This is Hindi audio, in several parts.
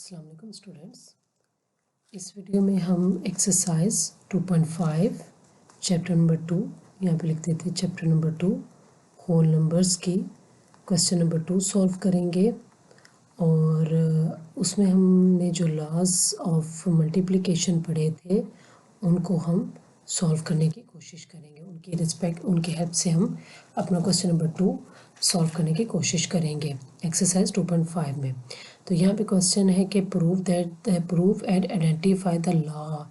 अस्सलाम वालेकुम स्टूडेंट्स। इस वीडियो में हम एक्सरसाइज 2.5 चैप्टर नंबर 2 यहाँ पे लिख देते हैं चैप्टर नंबर 2 होल नंबर्स की क्वेश्चन नंबर 2 सॉल्व करेंगे। और उसमें हमने जो लॉज ऑफ मल्टीप्लिकेशन पढ़े थे उनको हम सॉल्व करने की कोशिश करेंगे। उनकी हेल्प से हम अपना क्वेश्चन नंबर 2 सॉल्व करने की कोशिश करेंगे एक्सरसाइज 2.5 में। तो यहाँ पे क्वेश्चन है कि prove and identify the law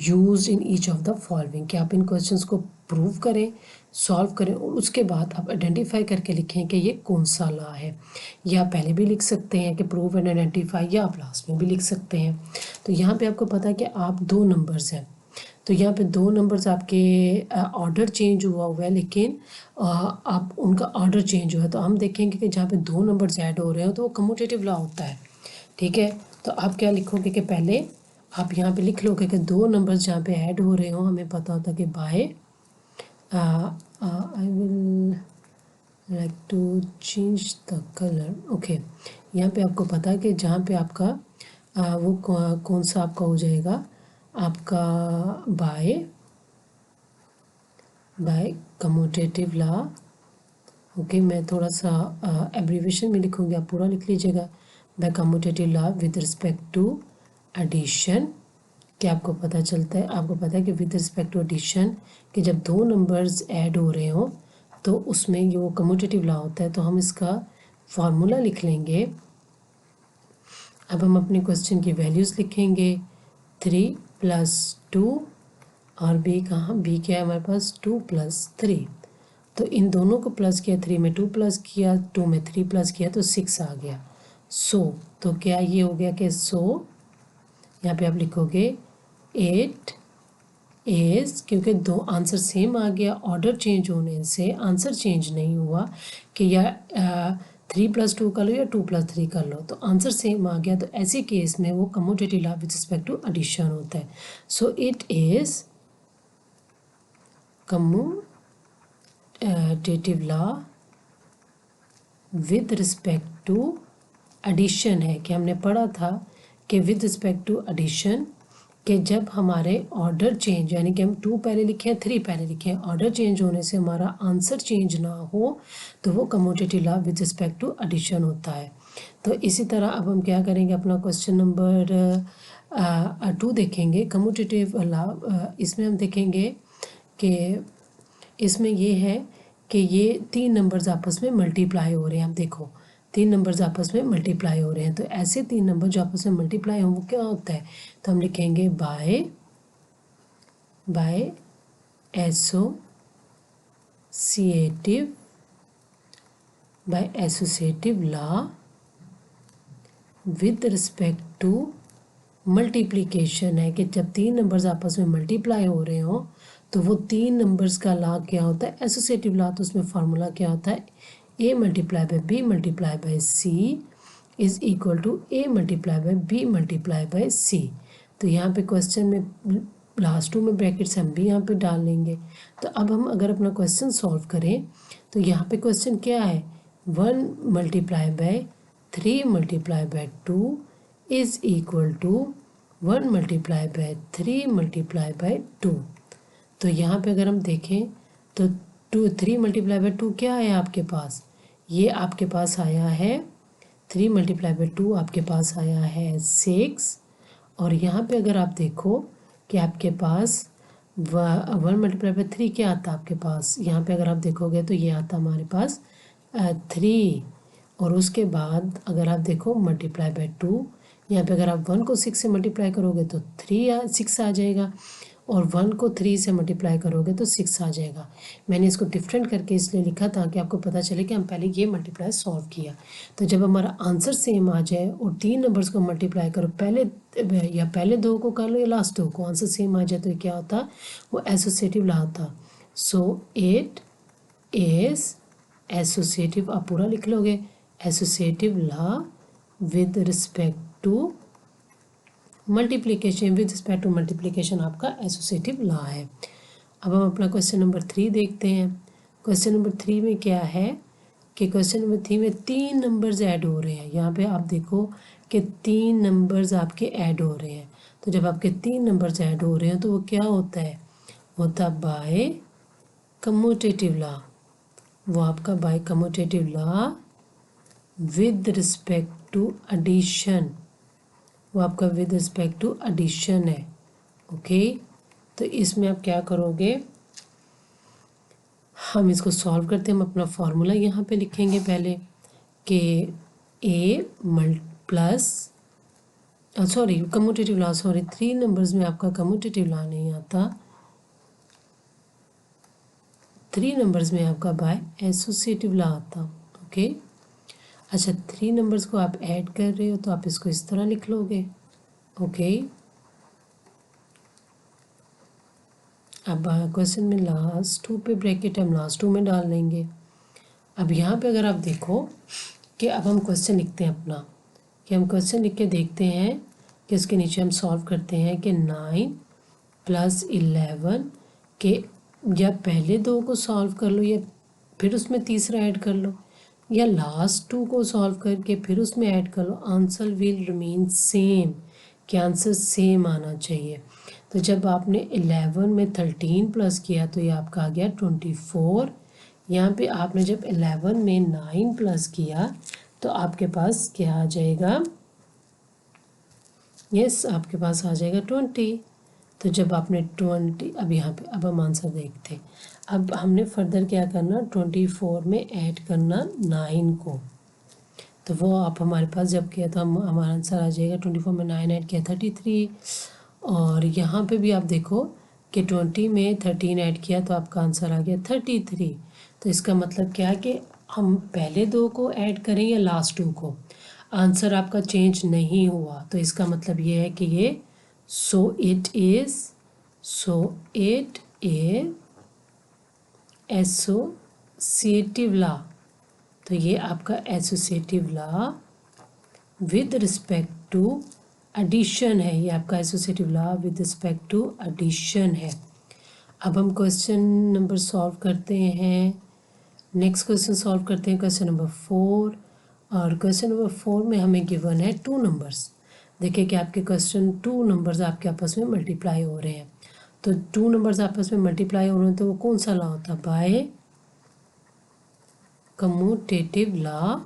used in each of the following. कि आप इन क्वेश्चंस को प्रूव करें, सॉल्व करें और उसके बाद आप आइडेंटिफाई करके लिखें कि ये कौन सा लॉ है। या पहले भी लिख सकते हैं कि प्रूव एंड आइडेंटिफाई, या आप लास्ट में भी लिख सकते हैं। तो यहाँ पे आपको पता है कि आप दो नंबर्स हैं, तो यहाँ पे दो नंबर्स आपके ऑर्डर चेंज हुआ है, लेकिन आप उनका ऑर्डर चेंज हुआ है। तो हम देखेंगे कि जहाँ पे दो नंबर्स ऐड हो रहे हो तो वो कम्यूटेटिव लॉ होता है। ठीक है, तो आप क्या लिखोगे कि पहले आप यहाँ पे लिख लोगे कि दो नंबर्स जहाँ पे ऐड हो रहे हो, हमें पता होता है कि by I will like to change the colour. Okay, यहाँ पे आपको पता है कि जहाँ पे आपका वो कौन सा आपका हो जाएगा, आपका बाय कम्यूटेटिव लॉ। ओके, मैं थोड़ा सा एब्रीवेशन में लिखूँगी, आप पूरा लिख लीजिएगा। By commutative law with respect to addition. क्या आपको पता चलता है, आपको पता है कि विद रिस्पेक्ट टू एडिशन कि जब दो नंबर्स ऐड हो रहे हो तो उसमें ये वो कम्यूटेटिव लॉ होता है। तो हम इसका फार्मूला लिख लेंगे। अब हम अपने क्वेश्चन की वैल्यूज़ लिखेंगे 3 + 2 और बी कहाँ, बी क्या है हमारे पास 2 + 3। तो इन दोनों को प्लस किया, 3 में 2 प्लस किया, 2 में 3 प्लस किया तो 6 आ गया। तो क्या ये हो गया कि यहाँ पे आप लिखोगे 8 इज, क्योंकि दो आंसर सेम आ गया, ऑर्डर चेंज होने से आंसर चेंज नहीं हुआ कि या 3 + 2 कर लो या 2 + 3 कर लो, तो आंसर सेम आ गया। तो ऐसे केस में वो commutative law with respect to addition होता है। So it is commutative law with respect to addition है कि हमने पढ़ा था कि विद रिस्पेक्ट टू एडिशन कि जब हमारे ऑर्डर चेंज, यानी कि हम 2 पहले लिखे हैं 3 पहले लिखे हैं, ऑर्डर चेंज होने से हमारा आंसर चेंज ना हो तो वो commutative law with respect to addition होता है। तो इसी तरह अब हम क्या करेंगे, अपना क्वेश्चन नंबर 2 देखेंगे। कम्यूटेटिव लॉ इसमें हम देखेंगे कि इसमें ये है कि ये तीन नंबर्स आपस में मल्टीप्लाई हो रहे हैं। आप देखो, तीन नंबर्स आपस में मल्टीप्लाई हो रहे हैं, तो ऐसे तीन नंबर जो आपस में मल्टीप्लाई हों वो क्या होता है, तो हम लिखेंगे by associative law with respect to multiplication है कि जब तीन नंबर्स आपस में मल्टीप्लाई हो रहे हो तो वो तीन नंबर्स का लॉ क्या होता है, एसोसिएटिव लॉ। तो उसमें फार्मूला क्या होता है, a × b × c is equal to a × b × c। तो यहाँ पे क्वेश्चन में लास्ट 2 में ब्रैकेट्स हम भी यहाँ पे डाल लेंगे। तो अब हम अगर अपना क्वेश्चन सॉल्व करें तो यहाँ पे क्वेश्चन क्या है, 1 × 3 × 2 इज इक्वल टू 1 × 3 × 2। तो यहाँ पे अगर हम देखें तो 3 × 2 क्या है आपके पास, ये आपके पास आया है 3 × 2 आपके पास आया है 6। और यहाँ पे अगर आप देखो कि आपके पास 1 × 3 क्या आता है आपके पास, यहाँ पे अगर आप देखोगे तो ये आता हमारे पास 3। और उसके बाद अगर आप देखो ×2, यहाँ पे अगर आप 1 को 6 से मल्टीप्लाई करोगे तो 6 आ जाएगा, और 1 को 3 से मल्टीप्लाई करोगे तो 6 आ जाएगा। मैंने इसको डिफरेंट करके इसलिए लिखा था कि आपको पता चले कि हम पहले ये मल्टीप्लाई सॉल्व किया। तो जब हमारा आंसर सेम आ जाए और तीन नंबर्स को मल्टीप्लाई करो, पहले दो को कर लो या लास्ट दो को, आंसर सेम आ जाए तो क्या होता, वो एसोसिएटिव लॉ था। सो इट इज एसोसिएटिव, आप पूरा लिख लोगे, associative law with respect to multiplication, with respect to multiplication आपका एसोसिएटिव लॉ है। अब हम अपना क्वेश्चन नंबर 3 देखते हैं। क्वेश्चन नंबर 3 में क्या है कि क्वेश्चन नंबर 3 में 3 नंबर्स ऐड हो रहे हैं। यहाँ पे आप देखो कि 3 नंबर्स आपके ऐड हो रहे हैं। तो जब आपके 3 नंबर्स ऐड हो रहे हैं तो वो क्या होता है, होता बाय कम्यूटेटिव लॉ। वो आपका by commutative law with respect to addition, वो आपका विद रिस्पेक्ट टू एडिशन है। ओके, तो इसमें आप क्या करोगे, हम इसको सॉल्व करते हैं। हम अपना फॉर्मूला यहाँ पे लिखेंगे पहले कि A plus sorry commutative law, sorry 3 numbers में आपका कम्यूटेटिव लॉ नहीं आता, 3 नंबर्स में आपका बाय एसोसिएटिव लॉ आता। ओके, अच्छा 3 नंबर्स को आप ऐड कर रहे हो तो आप इसको इस तरह लिख लोगे। ओके, अब क्वेश्चन में लास्ट 2 पे ब्रैकेट हम लास्ट 2 में डाल लेंगे। अब यहाँ पे अगर आप देखो कि अब हम क्वेश्चन लिखते हैं अपना, कि हम क्वेश्चन लिख के देखते हैं कि इसके नीचे हम सॉल्व करते हैं कि 9 + 11 के, या पहले 2 को सॉल्व कर लो या फिर उसमें तीसरा ऐड कर लो, या लास्ट 2 को सॉल्व करके फिर उसमें ऐड कर लो, आंसर विल रिमेन सेम, कि आंसर सेम आना चाहिए। तो जब आपने 11 में 13 प्लस किया तो ये आपका आ गया 24। यहाँ पे आपने जब 11 में 9 प्लस किया तो आपके पास क्या आ जाएगा, यस आपके पास आ जाएगा 20। तो जब आपने 20, अब यहाँ पे अब हम आंसर देखते हैं। अब हमने फर्दर क्या करना, 24 में ऐड करना 9 को, तो वो आप हमारे पास जब किया तो हमारा आंसर आ जाएगा 24 में 9 ऐड किया 33। और यहाँ पे भी आप देखो कि 20 में 13 ऐड किया तो आपका आंसर आ गया 33। तो इसका मतलब क्या है कि हम पहले 2 को ऐड करें या लास्ट 2 को, आंसर आपका चेंज नहीं हुआ। तो इसका मतलब ये है कि ये so it a associative law. तो ये आपका associative law with respect to addition है, ये आपका associative law with respect to addition है। अब हम क्वेश्चन नंबर सॉल्व करते हैं, नेक्स्ट क्वेश्चन सॉल्व करते हैं, क्वेश्चन नंबर 4। और क्वेश्चन नंबर 4 में हमें गिवन है 2 नंबर्स। देखिए कि आपके क्वेश्चन 2 नंबर्स आपके आपस में मल्टीप्लाई हो रहे हैं। तो 2 नंबर्स आपस में मल्टीप्लाई हो रहे हैं तो वो कौन सा लॉ होता है, by commutative law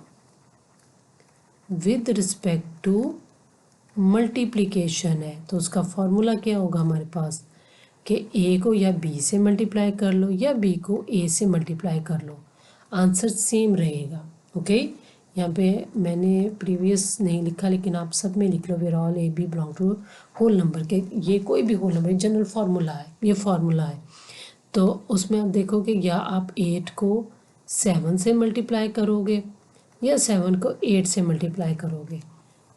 with respect to multiplication है। तो उसका फॉर्मूला क्या होगा हमारे पास, कि ए को या बी से मल्टीप्लाई कर लो या बी को ए से मल्टीप्लाई कर लो, आंसर सेम रहेगा। ओके, यहाँ पे मैंने प्रीवियस नहीं लिखा लेकिन आप सब में लिख लो, where all A B belong to whole number के, ये कोई भी होल नंबर जनरल फार्मूला है, ये फार्मूला है। तो उसमें आप देखोगे या आप 8 को 7 से मल्टीप्लाई करोगे या 7 को 8 से मल्टीप्लाई करोगे,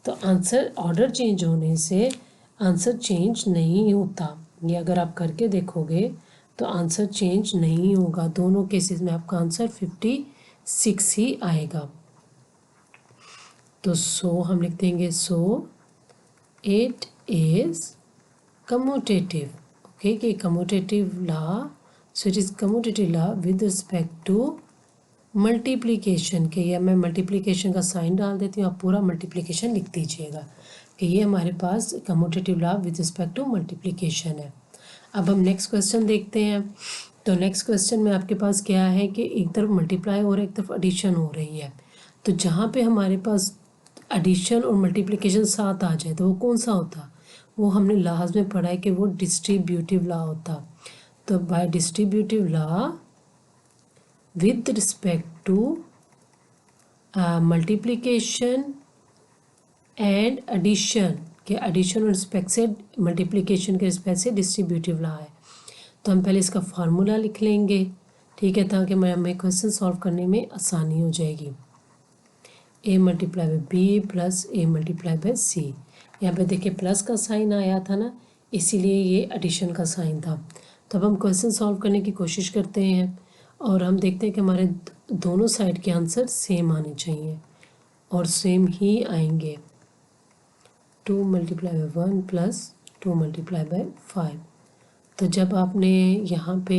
तो आंसर ऑर्डर चेंज होने से आंसर चेंज नहीं होता। ये अगर आप करके देखोगे तो आंसर चेंज नहीं होगा, दोनों केसेस में आपका आंसर 56 ही आएगा। तो सो हम लिख देंगे so it is commutative. Okay, कि commutative law, so it is commutative law with respect to multiplication के, या मैं मल्टीप्लिकेशन का साइन डाल देती हूँ, आप पूरा मल्टीप्लिकेशन लिख दीजिएगा कि ये हमारे पास commutative law with respect to multiplication है। अब हम नेक्स्ट क्वेश्चन देखते हैं। तो नेक्स्ट क्वेश्चन में आपके पास क्या है कि एक तरफ मल्टीप्लाई हो रहा है, एक तरफ एडिशन हो रही है। तो जहाँ पे हमारे पास एडिशन और मल्टीप्लिकेशन साथ आ जाए तो वो कौन सा होता, वो हमने लास्ट में पढ़ा है कि वो डिस्ट्रीब्यूटिव लॉ होता। तो bye distributive law with respect to multiplication and addition, के addition और रिस्पेक्ट से मल्टीप्लिकेशन के रिस्पेक्ट से डिस्ट्रीब्यूटिव लॉ है। तो हम पहले इसका फार्मूला लिख लेंगे, ठीक है, ताकि हमें क्वेश्चन सॉल्व करने में आसानी हो जाएगी। a multiply by B plus a multiply by C, यहाँ पे देखिए प्लस का साइन आया था ना, इसीलिए ये एडिशन का साइन था। तो अब हम क्वेश्चन सॉल्व करने की कोशिश करते हैं और हम देखते हैं कि हमारे दोनों साइड के आंसर सेम आने चाहिए और सेम ही आएंगे। 2 multiply by 1 plus 2 multiply by 5। तो जब आपने यहाँ पे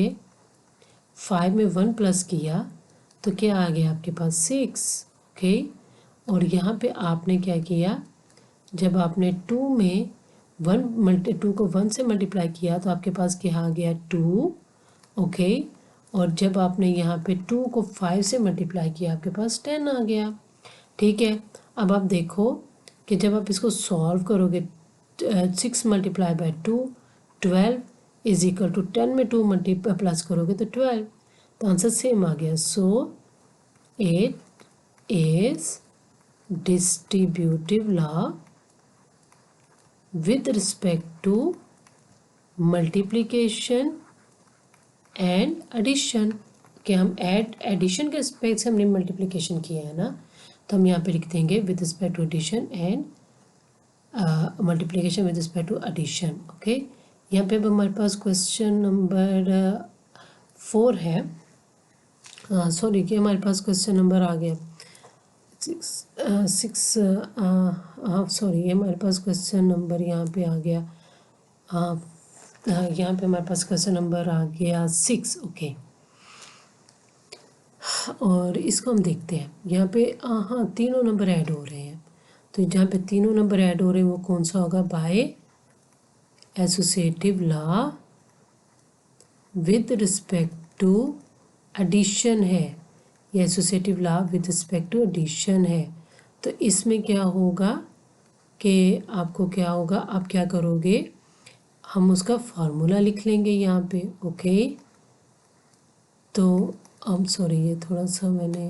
5 में 1 प्लस किया तो क्या आ गया आपके पास 6। ओके, और यहाँ पे आपने क्या किया, जब आपने 2 में 2 को 1 से मल्टीप्लाई किया तो आपके पास क्या आ गया 2। ओके, और जब आपने यहाँ पे 2 को 5 से मल्टीप्लाई किया आपके पास 10 आ गया। ठीक है, अब आप देखो कि जब आप इसको सॉल्व करोगे 6 multiply by 2 12 is equal to 10 में 2 मल्टीप्लाई प्लस करोगे तो 12, तो आंसर सेम आ गया। सो it is distributive law with respect to multiplication and addition। कि हम एडिशन के रिस्पेक्ट से हमने मल्टीप्लिकेशन किया है ना, तो हम यहाँ पे लिख देंगे with respect to addition and multiplication with respect to addition. Okay, यहाँ पे अब हमारे पास क्वेश्चन नंबर 4 है, सॉरी कि हमारे पास क्वेश्चन नंबर आ गया 6 सॉरी, ये हमारे पास क्वेश्चन नंबर यहाँ पे आ गया, यहाँ पे हमारे पास क्वेश्चन नंबर आ गया 6। ओके, और इसको हम देखते हैं यहाँ पे, हाँ तीनों नंबर ऐड हो रहे हैं, तो जहाँ पे तीनों नंबर ऐड हो रहे हैं वो कौन सा होगा, by associative law with respect to addition है, ये associative law with respect to addition है। तो इसमें क्या होगा कि आपको क्या होगा, आप क्या करोगे, हम उसका फार्मूला लिख लेंगे यहाँ पे। ओके, तो अब सॉरी ये थोड़ा सा मैंने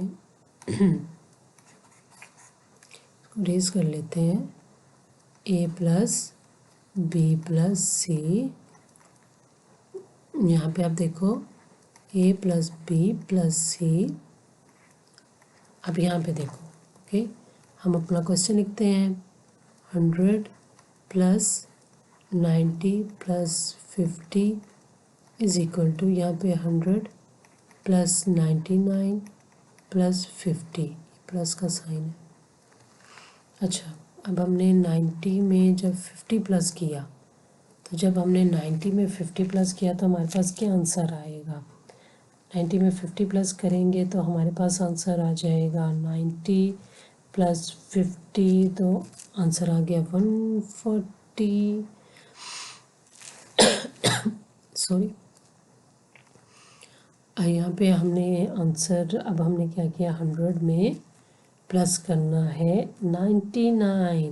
रेज कर लेते हैं, a प्लस बी प्लस सी, यहाँ पे आप देखो a प्लस बी प्लस सी। अब यहाँ पे देखो, ओके, हम अपना क्वेश्चन लिखते हैं 100 plus 90 plus 50 is equal to, यहाँ पे 100 प्लस 99 प्लस 50, प्लस का साइन है। अच्छा, अब हमने 90 में जब 50 प्लस किया, तो जब हमने 90 में 50 प्लस किया तो हमारे पास क्या आंसर आएगा, 90 में 50 प्लस करेंगे तो हमारे पास आंसर आ जाएगा 90 प्लस 50, तो आंसर आ गया 140। सॉरी, यहाँ पे हमने आंसर, अब हमने क्या किया, 100 में प्लस करना है 99,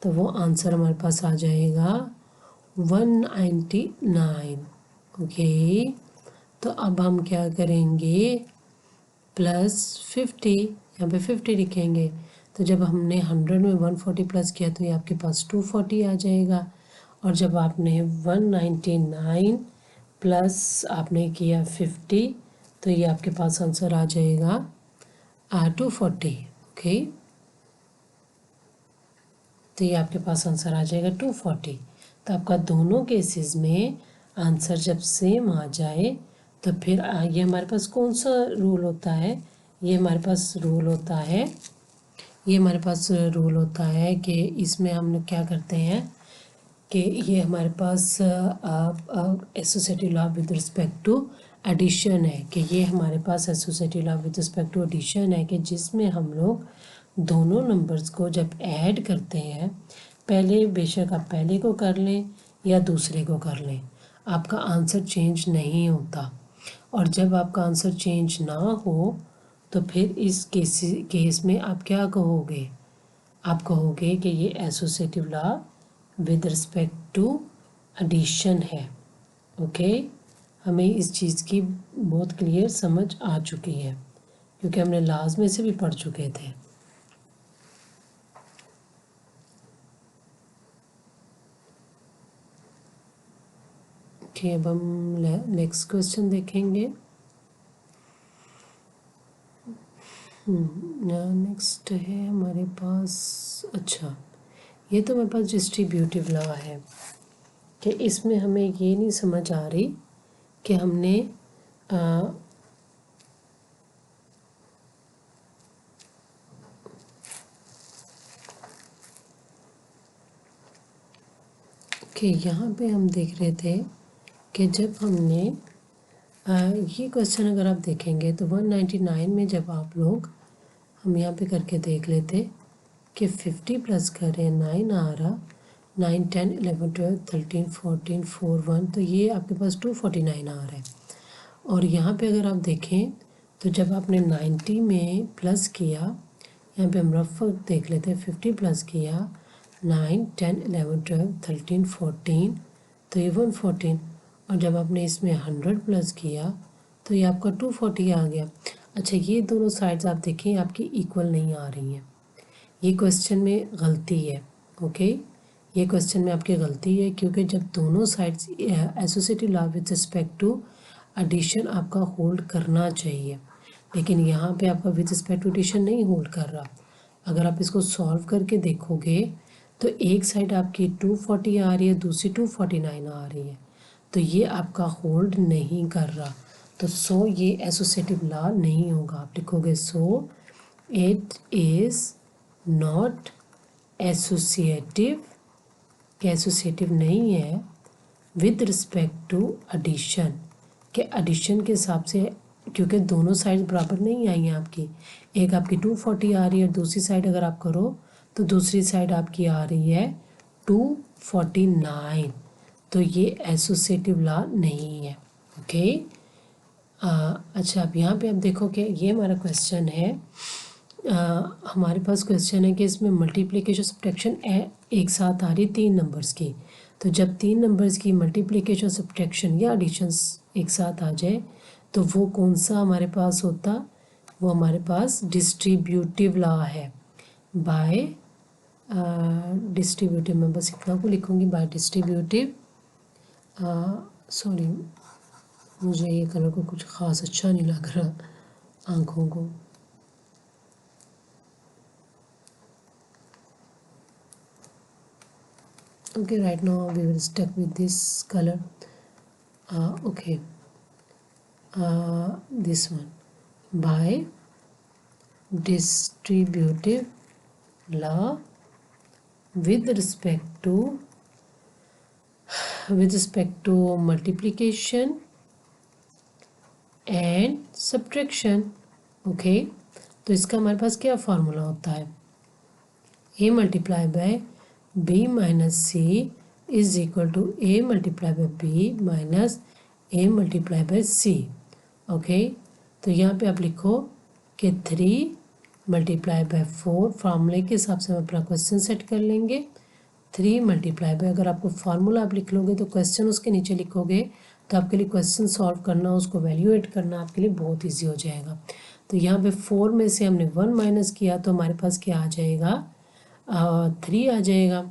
तो वो आंसर हमारे पास आ जाएगा 199। ओके, तो अब हम क्या करेंगे, प्लस 50, यहाँ पे 50 लिखेंगे, तो जब हमने 100 में 140 प्लस किया तो ये आपके पास 240 आ जाएगा, और जब आपने 199 प्लस आपने किया 50 तो ये आपके पास आंसर आ जाएगा 240। ओके, तो ये आपके पास आंसर आ जाएगा 240। तो आपका दोनों केसेस में आंसर जब सेम आ जाए तो फिर ये हमारे पास कौन सा रूल होता है, ये हमारे पास रूल होता है, ये हमारे पास रूल होता है कि इसमें हम क्या करते हैं कि ये हमारे पास associative law with respect to addition है, कि ये हमारे पास associative law with respect to addition है, कि जिसमें हम लोग दोनों नंबर्स को जब ऐड करते हैं, पहले बेशक आप पहले को कर लें या दूसरे को कर लें, आपका आंसर चेंज नहीं होता। और जब आपका आंसर चेंज ना हो तो फिर इस केस में आप क्या कहोगे, आप कहोगे कि ये associative law with respect to addition है। ओके, हमें इस चीज़ की बहुत क्लियर समझ आ चुकी है क्योंकि हमने लॉज में से भी पढ़ चुके थे। ओके, अब हम नेक्स्ट क्वेश्चन देखेंगे। नेक्स्ट है हमारे पास, अच्छा ये तो हमारे पास डिस्ट्रीब्यूटिव लॉ है, कि इसमें हमें ये नहीं समझ आ रही कि हमने कि यहाँ पे हम देख रहे थे कि जब हमने ये क्वेश्चन अगर आप देखेंगे तो 199 में जब आप लोग हम यहाँ पे करके देख लेते कि 50 प्लस करें 9 आ रहा, 9 10 11 12 13 14 4 1, तो ये आपके पास 249 आ रहा है। और यहाँ पे अगर आप देखें तो जब आपने 90 में प्लस किया, यहाँ पे हम रफ देख लेते हैं, 50 प्लस किया 9 10 11 12 13 14, तो ये 114, और जब आपने इसमें 100 प्लस किया तो ये आपका 240 आ गया। अच्छा, ये दोनों साइड्स आप देखें आपकी इक्वल नहीं आ रही हैं, ये क्वेश्चन में गलती है। ओके, ये क्वेश्चन में आपकी गलती है, क्योंकि जब दोनों sides associative law with respect to addition आपका होल्ड करना चाहिए, लेकिन यहाँ पे आपका विद रिस्पेक्ट टू एडिशन नहीं होल्ड कर रहा। अगर आप इसको सॉल्व करके देखोगे तो एक साइड आपकी 240 आ रही है, दूसरी 249 आ रही है, तो ये आपका होल्ड नहीं कर रहा। तो सो ये एसोसिएटिव लॉ नहीं होगा। आप लिखोगे सो इट इज़ नॉट एसोसिएटिव, कि एसोसिएटिव नहीं है विद रिस्पेक्ट टू एडिशन, के एडिशन के हिसाब से, क्योंकि दोनों साइड बराबर नहीं आई हैं आपकी, एक आपकी 240 आ रही है, दूसरी साइड अगर आप करो तो दूसरी साइड आपकी आ रही है 249, तो ये एसोसिएटिव लॉ नहीं है। ओके, अच्छा, अब यहाँ पे आप देखो कि ये हमारा क्वेश्चन है, हमारे पास क्वेश्चन है कि इसमें मल्टीप्लिकेशन सब्ट्रैक्शन एक साथ आ रही 3 नंबर्स की, तो जब 3 नंबर्स की मल्टीप्लिकेशन सब्ट्रैक्शन या एडिशंस एक साथ आ जाए तो वो कौन सा हमारे पास होता, वो हमारे पास डिस्ट्रीब्यूटिव लॉ है। बाय डिस्ट्रीब्यूटिव, मैं बस इतना को लिखूँगी, बाय डिस्ट्रीब्यूटिव, सॉरी मुझे ये कलर को कुछ ख़ास अच्छा नहीं लग रहा आँखों को। Okay, right now we will stick with this color. Okay, this one, by distributive law with respect to multiplication and subtraction. Okay, तो इसका हमारे पास क्या फार्मूला होता है, a multiply by b minus c is equal to a multiply by b minus a multiply by c. Okay, तो यहाँ पे आप लिखो कि 3 मल्टीप्लाई बाय 4, फार्मूले के हिसाब से हम अपना क्वेश्चन सेट कर लेंगे। 3 मल्टीप्लाई बाय, अगर आपको फार्मूला आप लिख लोगे तो क्वेश्चन उसके नीचे लिखोगे, तो आपके लिए क्वेश्चन सॉल्व करना, उसको वैल्यूएट करना आपके लिए बहुत ईजी हो जाएगा। तो यहाँ पे 4 में से हमने 1 माइनस किया तो हमारे पास क्या आ जाएगा, 3 आ जाएगा।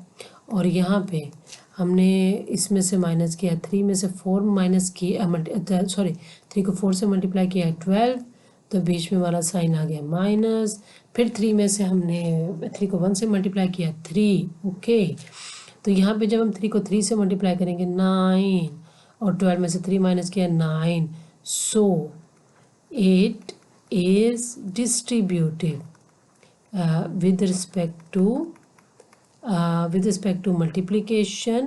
और यहाँ पे हमने इसमें से माइनस किया, 3 में से 4 माइनस किया, 3 को 4 से मल्टीप्लाई किया 12, तो बीच में वाला साइन आ गया माइनस। फिर 3 में से हमने 3 को 1 से मल्टीप्लाई किया 3। ओके, तो यहाँ पे जब हम 3 को 3 से मल्टीप्लाई करेंगे 9, और 12 में से 3 माइनस किया 9, सो it is distributive with respect to multiplication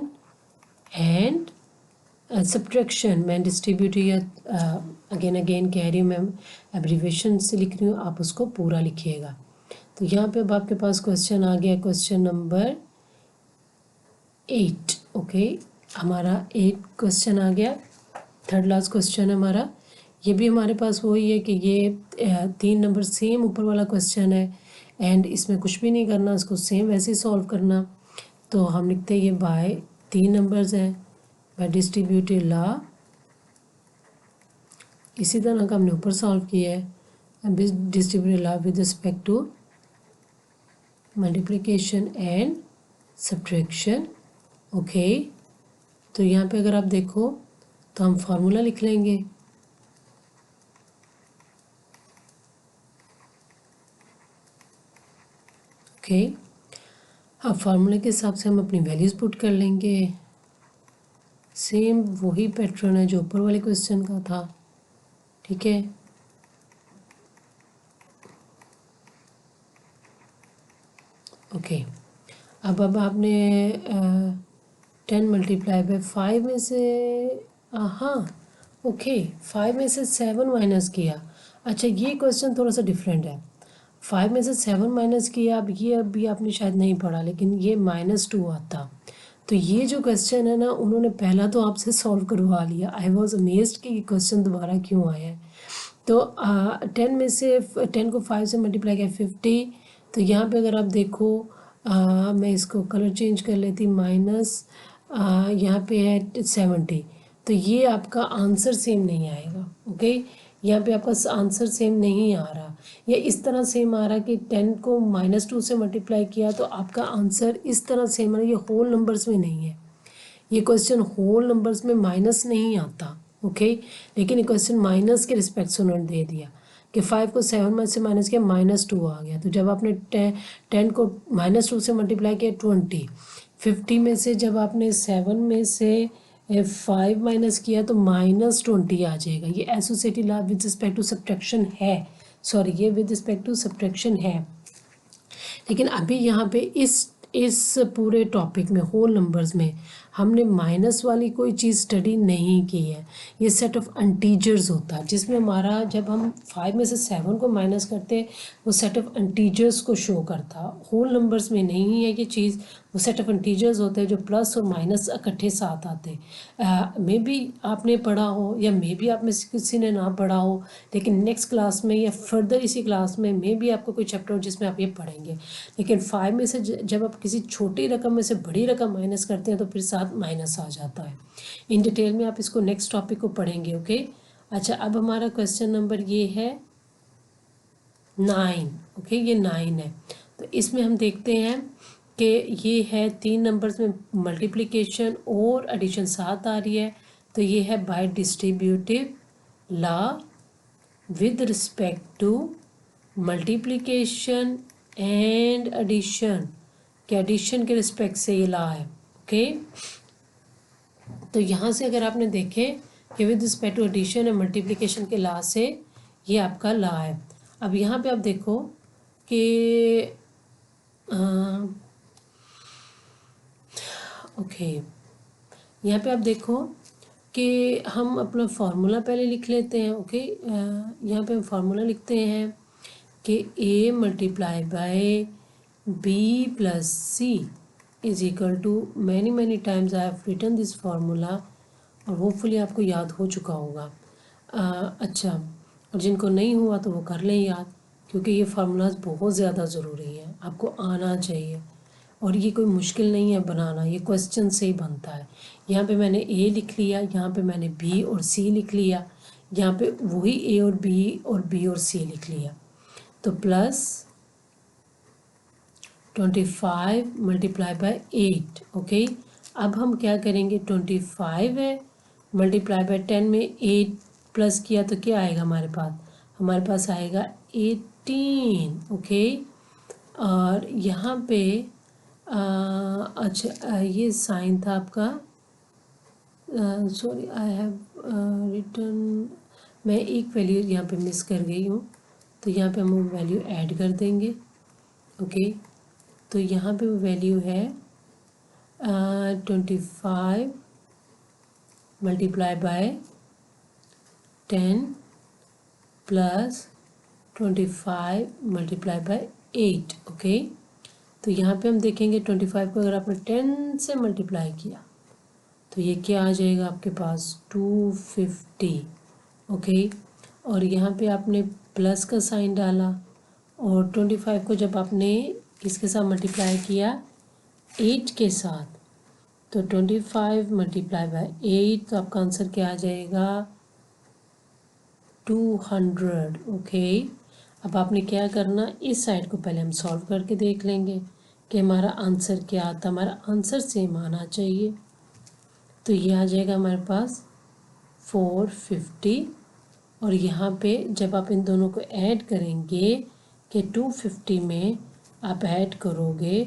and subtraction। मैं डिस्ट्रीब्यूटिव या अगेन कह रही हूँ, मैं एब्रीवेशन से लिख रही हूँ, आप उसको पूरा लिखिएगा। तो यहाँ पे अब आपके पास क्वेश्चन आ गया, क्वेश्चन नंबर 8। ओके, हमारा 8 क्वेश्चन आ गया, थर्ड लास्ट क्वेश्चन है हमारा। ये भी हमारे पास वही है कि ये 3 नंबर सेम ऊपर वाला क्वेश्चन है, एंड इसमें कुछ भी नहीं करना, इसको सेम वैसे ही सॉल्व करना। तो हम लिखते हैं ये बाय 3 नंबर्स हैं, बाय डिस्ट्रीब्यूटिव लॉ, इसी तरह का हमने ऊपर सॉल्व किया है, distributive law with respect to multiplication and subtraction. Okay, तो यहाँ पे अगर आप देखो तो हम फार्मूला लिख लेंगे। ओके, अब फार्मूले के हिसाब से हम अपनी वैल्यूज़ पुट कर लेंगे, सेम वही पैटर्न है जो ऊपर वाले क्वेश्चन का था। ठीक है, ओके, अब आपने 10 मल्टीप्लाई बाय 5 में से, हाँ ओके 5 में से 7 माइनस किया। अच्छा ये क्वेश्चन थोड़ा सा डिफरेंट है। 5 में से 7 माइनस किया, अब ये अभी आपने शायद नहीं पढ़ा, लेकिन ये -2 आता। तो ये जो क्वेश्चन है ना, उन्होंने पहला तो आपसे सॉल्व करवा लिया। आई वॉज अमेज्ड कि ये क्वेश्चन दोबारा क्यों आया है। तो 10 में से 10 को 5 से मल्टीप्लाई किया 50। तो यहाँ पे अगर आप देखो, मैं इसको कलर चेंज कर लेती, माइनस यहाँ पे है 70। तो ये आपका आंसर सेम नहीं आएगा। ओके, यहाँ पे आपका आंसर सेम नहीं आ रहा, या इस तरह सेम आ रहा कि 10 को -2 से मल्टीप्लाई किया तो आपका आंसर इस तरह सेम आ रहा। ये होल नंबर्स में नहीं है, ये क्वेश्चन होल नंबर्स में माइनस नहीं आता। ओके, लेकिन ये क्वेश्चन माइनस के रिस्पेक्ट से उन्होंने दे दिया कि 5 को 7 में से माइनस किया, -2 आ गया। तो जब आपने 10 को -2 से मल्टीप्लाई किया 20, 50 में से जब आपने 7 में से 5 माइनस किया तो -20 आ जाएगा। ये associative law with respect to subtraction है, सॉरी ये विद रिस्पेक्ट टू सब्ट्रैक्शन है। लेकिन अभी यहाँ पे इस पूरे टॉपिक में होल नंबर्स में हमने माइनस वाली कोई चीज़ स्टडी नहीं की है। ये सेट ऑफ इंटीजर्स होता है जिसमें हमारा, जब हम 5 में से 7 को माइनस करते हैं वो सेट ऑफ इंटीजर्स को शो करता। होल नंबर्स में नहीं है ये चीज़, वो सेट ऑफ इंटीजर्स होते हैं जो प्लस और माइनस इकट्ठे साथ आते। मे बी आपने पढ़ा हो या मे बी आप में से किसी ने ना पढ़ा हो, लेकिन नेक्स्ट क्लास में या फर्दर इसी क्लास में मे बी आपको कोई चैप्टर हो जिसमें आप ये पढ़ेंगे। लेकिन 5 में से जब आप किसी छोटी रकम में से बड़ी रकम माइनस करते हैं तो फिर साथ माइनस आ जाता है। इन डिटेल में आप इसको नेक्स्ट टॉपिक को पढ़ेंगे। ओके, अच्छा अब हमारा क्वेश्चन नंबर ये है 9। ओके, ये 9 है। तो इसमें हम देखते हैं कि ये है 3 नंबर्स में मल्टीप्लिकेशन और एडिशन साथ आ रही है। तो ये है by distributive law with respect to multiplication and addition, के एडिशन के रिस्पेक्ट से ये लॉ है। ओके, तो यहाँ से अगर आपने देखे कि with respect to addition and multiplication के लॉ से ये आपका लॉ है। अब यहाँ पे आप देखो कि ओके, यहाँ पे आप देखो कि हम अपना फार्मूला पहले लिख लेते हैं। ओके, यहाँ पे हम फार्मूला लिखते हैं कि a multiply by b plus c is equal to many times I have written this formula, और होपफुली आपको याद हो चुका होगा। अच्छा, और जिनको नहीं हुआ तो वो कर लें याद, क्योंकि ये फार्मूलाज बहुत ज़्यादा ज़रूरी है, आपको आना चाहिए। और ये कोई मुश्किल नहीं है बनाना, ये क्वेश्चन से ही बनता है। यहाँ पे मैंने a लिख लिया, यहाँ पे मैंने b और c लिख लिया, यहाँ पे वही a और b और c लिख लिया। तो प्लस 25 मल्टीप्लाई बाय 8। ओके, अब हम क्या करेंगे, 25 है मल्टीप्लाई बाय 10 में 8 प्लस किया तो क्या आएगा हमारे पास आएगा 18। ओके, और यहाँ पे अच्छा ये साइन था आपका, सॉरी आई हैव रिटन, मैं एक वैल्यू यहाँ पे मिस कर गई हूँ, तो यहाँ पे हम वो वैल्यू ऐड कर देंगे। ओके, तो यहाँ पे वो वैल्यू है 25 multiply by 10 plus 25 multiply by 8। Okay, तो यहाँ पे हम देखेंगे 25 को अगर आपने 10 से मल्टीप्लाई किया तो ये क्या आ जाएगा आपके पास 250। ओके, और यहाँ पे आपने प्लस का साइन डाला, और 25 को जब आपने किसके साथ मल्टीप्लाई किया 8 के साथ, तो 25 मल्टीप्लाई बाय 8, तो आपका आंसर क्या आ जाएगा 200। ओके, अब आपने क्या करना, इस साइड को पहले हम सॉल्व करके देख लेंगे कि हमारा आंसर क्या आता। हमारा आंसर सेम आना चाहिए, तो ये आ जाएगा हमारे पास 450। और यहाँ पे जब आप इन दोनों को ऐड करेंगे कि 250 में आप ऐड करोगे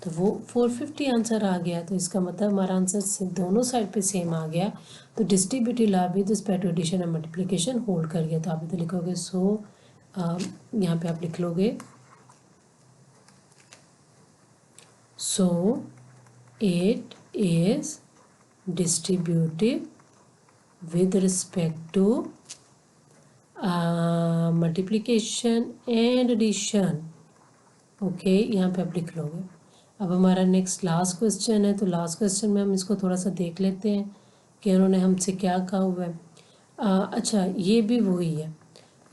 तो वो 450 आंसर आ गया। तो इसका मतलब हमारा आंसर से दोनों साइड पे सेम आ गया। तो distributive law with respect to addition and multiplication hold कर गया। तो आप इधर लिखोगे यहाँ पे आप लिख लोगे so it is distributive with respect to multiplication and addition. Okay, यहाँ पे आप लिख लोगे। अब हमारा नेक्स्ट लास्ट क्वेश्चन है, तो लास्ट क्वेश्चन में हम इसको थोड़ा सा देख लेते हैं कि उन्होंने हमसे क्या कहा हुआ है। अच्छा, ये भी वही है,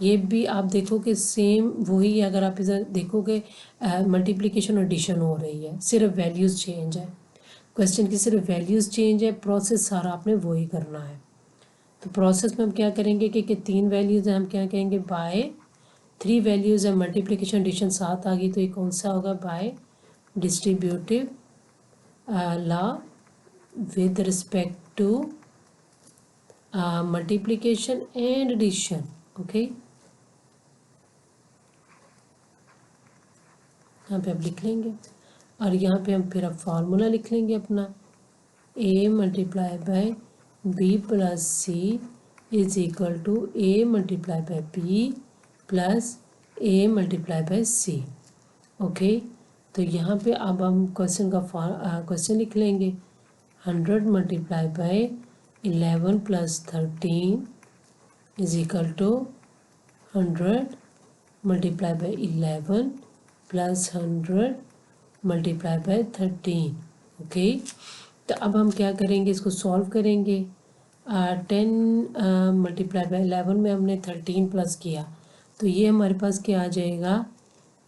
ये भी आप देखो कि सेम वही है। अगर आप इधर देखोगे मल्टीप्लिकेशन और एडिशन हो रही है, सिर्फ वैल्यूज़ चेंज है, क्वेश्चन की सिर्फ वैल्यूज़ चेंज है, प्रोसेस सारा आपने वही करना है। तो प्रोसेस में हम क्या करेंगे कि 3 वैल्यूज़ हैं, हम क्या कहेंगे बाय 3 वैल्यूज़ है, मल्टीप्लिकेशन एडिशन साथ आ गई, तो ये कौन सा होगा, by distributive law with respect to multiplication and addition. Okay, यहाँ पे आप लिख लेंगे और यहाँ पे हम फिर अब फार्मूला लिख लेंगे अपना, a multiply by b plus c is equal to a multiply by b plus a multiply by c। Okay, तो यहाँ पे अब हम क्वेश्चन का क्वेश्चन लिख लेंगे, 100 multiply by 11 plus 13 is equal to 100 multiply by 11 plus 100 multiply by 13। Okay, तो अब हम क्या करेंगे, इसको सॉल्व करेंगे। 10 मल्टीप्लाई बाय 11 में हमने 13 प्लस किया, तो ये हमारे पास क्या आ जाएगा,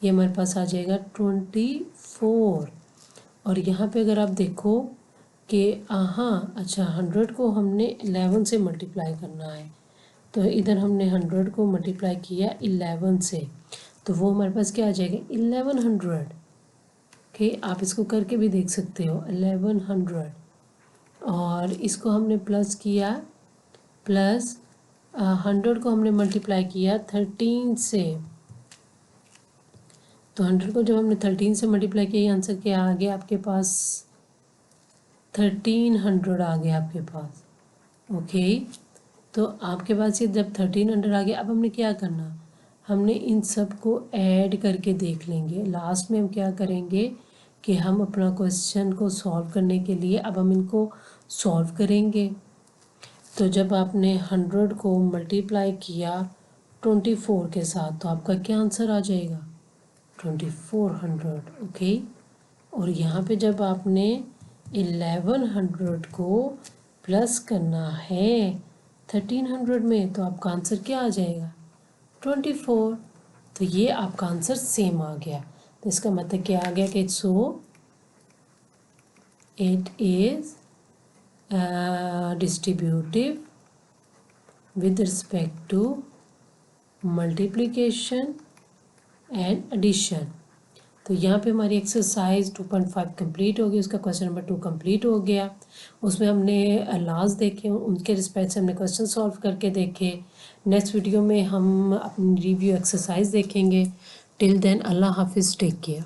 ये हमारे पास आ जाएगा 24। और यहाँ पे अगर आप देखो कि हाँ अच्छा, 100 को हमने 11 से मल्टीप्लाई करना है, तो इधर हमने 100 को मल्टीप्लाई किया 11 से, तो वो हमारे पास क्या आ जाएगा 1100। ओके, आप इसको करके भी देख सकते हो 1100, और इसको हमने प्लस किया, प्लस 100 को हमने मल्टीप्लाई किया 13 से, तो 100 को जब हमने 13 से मल्टीप्लाई किया, आंसर क्या आ गया आपके पास, 1300 आ गया आपके पास। ओके, तो आपके पास ये जब 1300 आ गया, अब हमने क्या करना, हमने इन सब को ऐड करके देख लेंगे। लास्ट में हम क्या करेंगे कि हम अपना क्वेश्चन को सॉल्व करने के लिए अब हम इनको सॉल्व करेंगे। तो जब आपने 100 को मल्टीप्लाई किया 24 के साथ, तो आपका क्या आंसर आ जाएगा, 2400। ओके, और यहाँ पे जब आपने 1100 को प्लस करना है 1300 में, तो आपका आंसर क्या आ जाएगा, 24। तो ये आपका आंसर सेम आ गया। तो इसका मतलब क्या आ गया कि so it is distributive with respect to multiplication and addition. तो यहाँ पे हमारी एक्सरसाइज 2.5 कंप्लीट हो गई, उसका क्वेश्चन नंबर 2 कंप्लीट हो गया। उसमें हमने लॉज देखे, उनके रिस्पेक्ट से हमने क्वेश्चन सॉल्व करके देखे। नेक्स्ट वीडियो में हम अपनी रिव्यू एक्सरसाइज देखेंगे। टिल देन अल्लाह हाफिज़, टेक केयर।